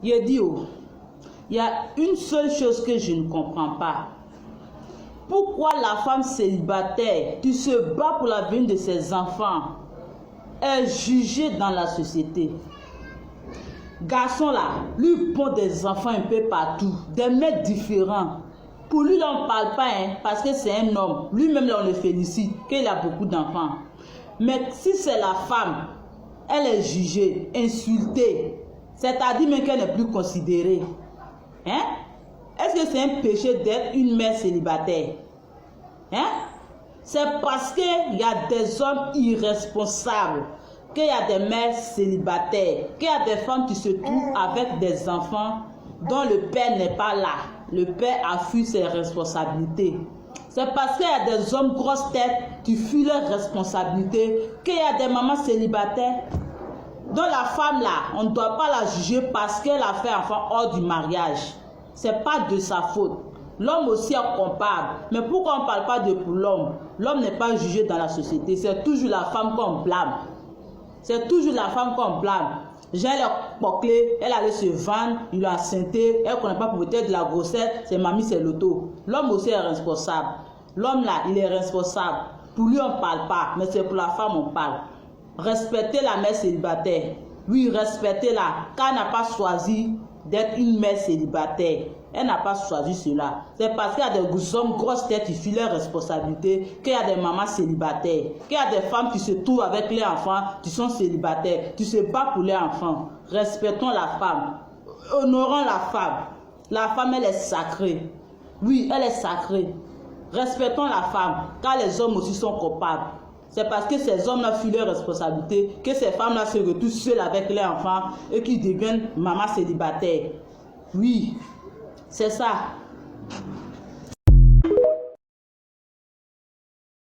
Il dit, oh, il y a une seule chose que je ne comprends pas. Pourquoi la femme célibataire qui se bat pour l'avenir de ses enfants est jugée dans la société? Garçon là, lui pond des enfants un peu partout, des mecs différents. Pour lui, là, on ne parle pas, hein, parce que c'est un homme. Lui-même, là, on le félicite, qu'il a beaucoup d'enfants. Mais si c'est la femme, elle est jugée, insultée, c'est-à-dire même qu'elle n'est plus considérée. Hein? Est-ce que c'est un péché d'être une mère célibataire? Hein? C'est parce qu'il y a des hommes irresponsables, qu'il y a des mères célibataires, qu'il y a des femmes qui se trouvent avec des enfants dont le père n'est pas là. Le père a fui ses responsabilités. C'est parce qu'il y a des hommes grosses têtes qui fuient leurs responsabilités, qu'il y a des mamans célibataires dont la femme là, on ne doit pas la juger parce qu'elle a fait enfant hors du mariage. Ce n'est pas de sa faute. L'homme aussi est coupable. Mais pourquoi on ne parle pas de pour l'homme? L'homme n'est pas jugé dans la société. C'est toujours la femme qu'on blâme. C'est toujours la femme qu'on blâme. J'ai le poclé, elle allait se vendre, il l'a enceinté, elle ne connaît pas peut-être de la grossesse, c'est mamie, c'est l'auto. L'homme aussi est responsable. L'homme là, il est responsable. Pour lui, on ne parle pas, mais c'est pour la femme, on parle. Respectez la mère célibataire. Oui, respectez-la, car elle n'a pas choisi d'être une mère célibataire. Elle n'a pas choisi cela. C'est parce qu'il y a des hommes grosses têtes qui fuient leurs responsabilités, qu'il y a des mamans célibataires, qu'il y a des femmes qui se trouvent avec les enfants, qui sont célibataires, qui se battent pour les enfants. Respectons la femme. Honorons la femme. La femme, elle est sacrée. Oui, elle est sacrée. Respectons la femme, car les hommes aussi sont coupables. C'est parce que ces hommes-là fuient leurs responsabilités que ces femmes-là se retrouvent seules avec les enfants et qui deviennent mamans célibataires. Oui, c'est ça.